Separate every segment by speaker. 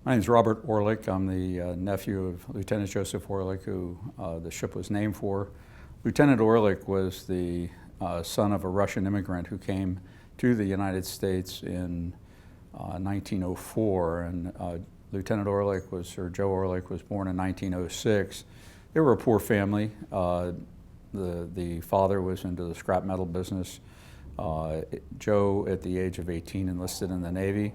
Speaker 1: My name is Robert Orleck. I'm the nephew of Lieutenant Joseph Orleck, who the ship was named for. Lieutenant Orleck was the son of a Russian immigrant who came to the United States in 1904, and Lieutenant Orleck or Joe Orleck was born in 1906. They were a poor family. The father was into the scrap metal business. Joe, at the age of 18, enlisted in the Navy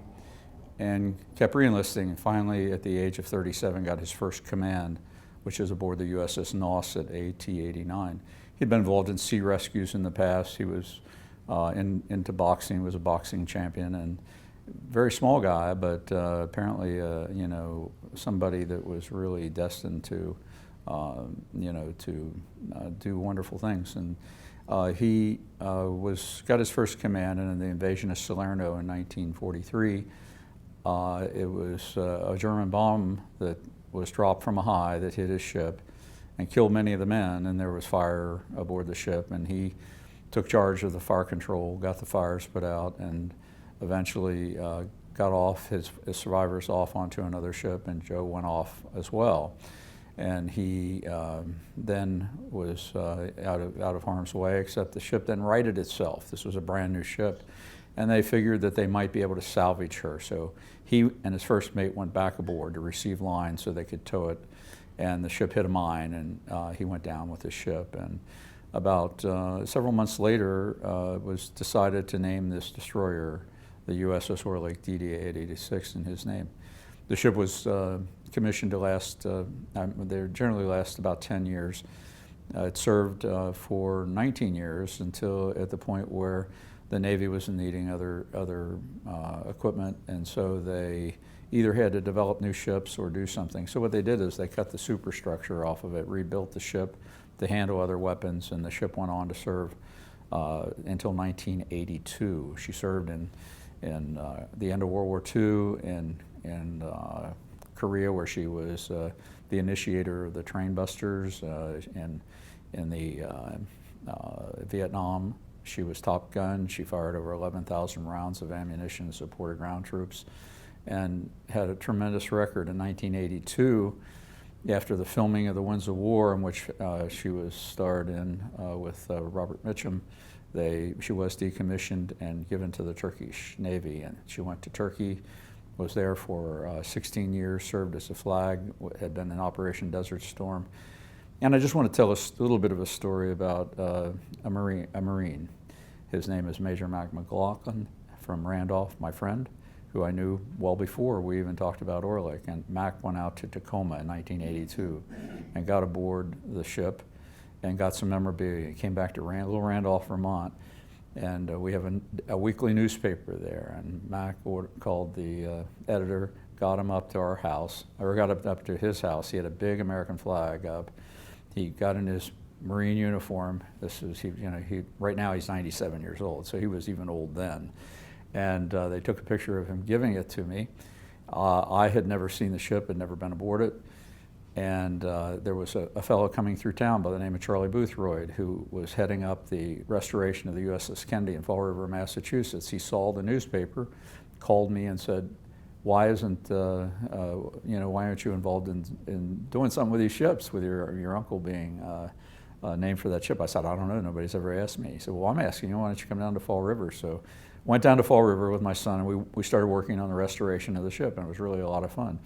Speaker 1: and kept re-enlisting, and finally at the age of 37 got his first command, which is aboard the USS Orleck DD-886. He'd been involved in sea rescues in the past. He was into boxing, was a boxing champion, and very small guy, but apparently you know, somebody that was really destined to you know, to do wonderful things. And he got his first command in the invasion of Salerno in 1943. It was a German bomb that was dropped from a high that hit his ship and killed many of the men, and there was fire aboard the ship, and he took charge of the fire control, got the fires put out, and eventually got off his survivors off onto another ship, and Joe went off as well. And he then was out of harm's way, except the ship then righted itself. This was a brand new ship, and they figured that they might be able to salvage her. So he and his first mate went back aboard to receive lines so they could tow it, and the ship hit a mine, and he went down with the ship. And about several months later, it was decided to name this destroyer the USS Orleck DD-886 in his name. The ship was commissioned to last, they generally last about 10 years. It served for 19 years until at the point where the Navy was needing other equipment, and so they either had to develop new ships or do something. So what they did is they cut the superstructure off of it, rebuilt the ship to handle other weapons, and the ship went on to serve until 1982. She served in the end of World War II in Korea, where she was the initiator of the train busters. In the Vietnam, she was Top Gun. She fired over 11,000 rounds of ammunition to support ground troops, and had a tremendous record. In 1982, after the filming of The Winds of War, in which she was starred in with Robert Mitchum, she was decommissioned and given to the Turkish Navy, and she went to Turkey, was there for 16 years, served as a flag, had been in Operation Desert Storm. And I just want to tell a little bit of a story about a Marine. His name is Major Mac McLaughlin from Randolph, my friend, who I knew well before we even talked about Orleck. And Mac went out to Tacoma in 1982 and got aboard the ship and got some memorabilia. He came back to Little Randolph, Vermont, and we have a weekly newspaper there. And Mac called the editor, got him up to our house, or got up to his house. He had a big American flag up. He got in his Marine uniform. This is, you know, right now he's 97 years old, so he was even old then. And they took a picture of him giving it to me. I had never seen the ship, had never been aboard it. And there was a fellow coming through town by the name of Charlie Boothroyd, who was heading up the restoration of the USS Kennedy in Fall River, Massachusetts. He saw the newspaper, called me and said, why isn't, you know, why aren't you involved in doing something with these ships, with your uncle being named for that ship? I said, I don't know, nobody's ever asked me. He said, well, I'm asking you, why don't you come down to Fall River? So went down to Fall River with my son, and we started working on the restoration of the ship, and it was really a lot of fun.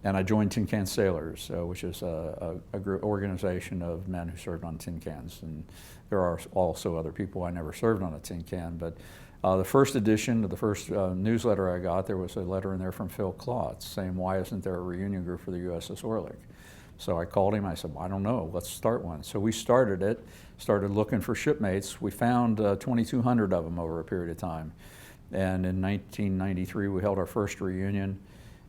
Speaker 1: And I joined Tin Can Sailors, which is a organization of men who served on tin cans. And there are also other people I never served on a tin can, but the first edition of the first newsletter I got, there was a letter in there from Phil Klotz saying, why isn't there a reunion group for the USS Orleck? So I called him, I said, well, I don't know, let's start one. So we started it, started looking for shipmates. We found 2,200 of them over a period of time. And in 1993, we held our first reunion,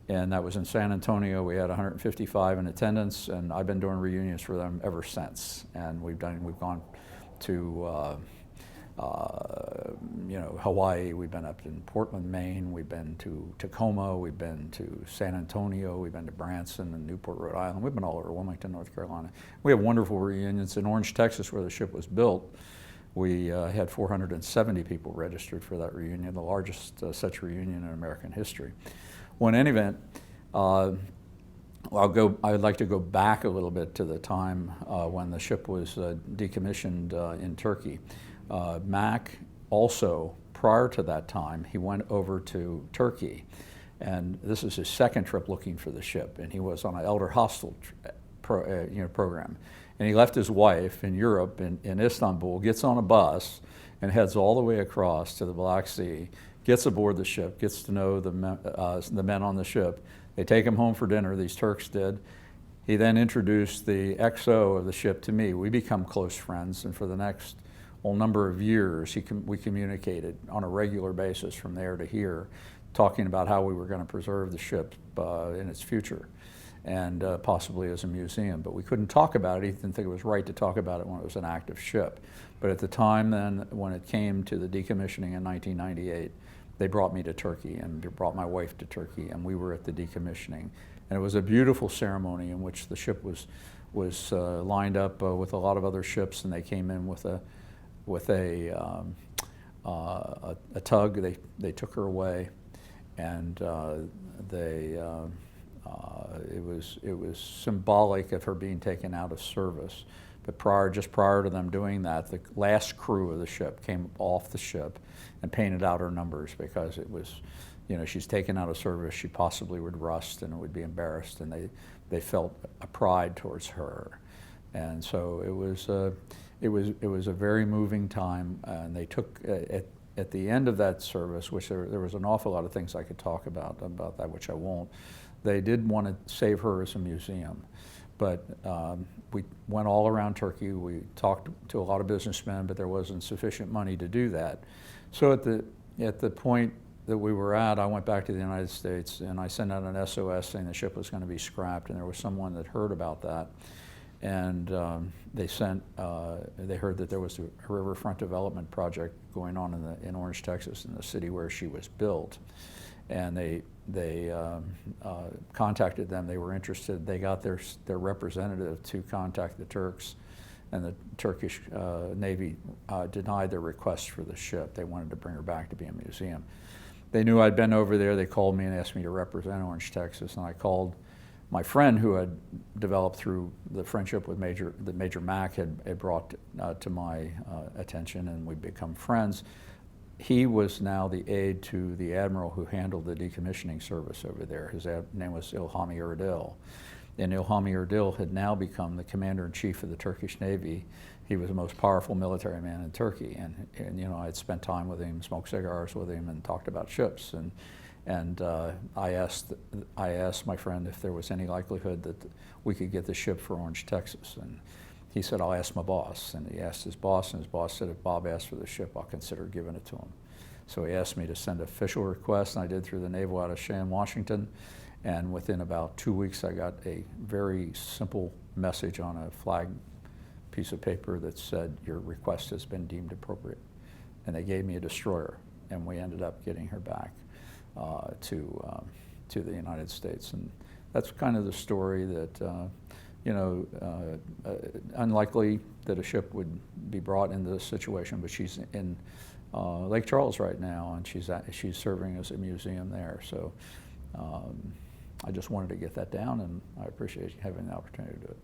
Speaker 1: and that was in San Antonio. We had 155 in attendance, and I've been doing reunions for them ever since. And we've gone to you know, Hawaii, we've been up in Portland, Maine, we've been to Tacoma, we've been to San Antonio, we've been to Branson and Newport, Rhode Island, we've been all over Wilmington, North Carolina. We have wonderful reunions. In Orange, Texas, where the ship was built, we had 470 people registered for that reunion, the largest such reunion in American history. Well, in any event, I'd like to go back a little bit to the time when the ship was decommissioned in Turkey. Mac also, prior to that time, he went over to Turkey, and this is his second trip looking for the ship, and he was on an elder hostel program. And he left his wife in Europe, in Istanbul, gets on a bus, and heads all the way across to the Black Sea, gets aboard the ship, gets to know the men on the ship. They take him home for dinner, these Turks did. He then introduced the XO of the ship to me. We become close friends, and for the next number of years, we communicated on a regular basis from there to here, talking about how we were going to preserve the ship in its future, and possibly as a museum. But we couldn't talk about it. He didn't think it was right to talk about it when it was an active ship. But at the time then, when it came to the decommissioning in 1998, they brought me to Turkey and brought my wife to Turkey, and we were at the decommissioning. And it was a beautiful ceremony in which the ship was lined up with a lot of other ships, and they came in with a tug. They took her away, and it was symbolic of her being taken out of service. But just prior to them doing that, the last crew of the ship came off the ship and painted out her numbers, because it was, she's taken out of service, she possibly would rust and would be embarrassed, and they felt a pride towards her. And so it was a very moving time, and they took, at the end of that service, which there was an awful lot of things I could talk about that, which I won't, they did want to save her as a museum. But we went all around Turkey. We talked to a lot of businessmen, but there wasn't sufficient money to do that. So at the point that we were at, I went back to the United States, and I sent out an SOS saying the ship was going to be scrapped, and there was someone that heard about that. And they heard that there was a riverfront development project going on in Orange, Texas, in the city where she was built. And they contacted them. They were interested. They got their representative to contact the Turks, and the Turkish Navy denied their request for the ship. They wanted to bring her back to be a museum. They knew I'd been over there. They called me and asked me to represent Orange, Texas, and I called my friend, who had developed through the friendship with Major Mack had brought to my attention, and we'd become friends. He was now the aide to the admiral who handled the decommissioning service over there. His name was İlhami Erdil. And İlhami Erdil had now become the commander-in-chief of the Turkish Navy. He was the most powerful military man in Turkey. And I had spent time with him, smoked cigars with him, and talked about ships. And I asked my friend if there was any likelihood that we could get the ship for Orange, Texas. And he said, I'll ask my boss. And he asked his boss, and his boss said, if Bob asks for the ship, I'll consider giving it to him. So he asked me to send an official request, and I did through the naval attaché in Washington. And within about 2 weeks, I got a very simple message on a flag piece of paper that said, your request has been deemed appropriate. And they gave me a destroyer, and we ended up getting her back to the United States. And that's kind of the story that, unlikely that a ship would be brought into this situation, but she's in Lake Charles right now, and she's serving as a museum there. So I just wanted to get that down, and I appreciate having the opportunity to do it.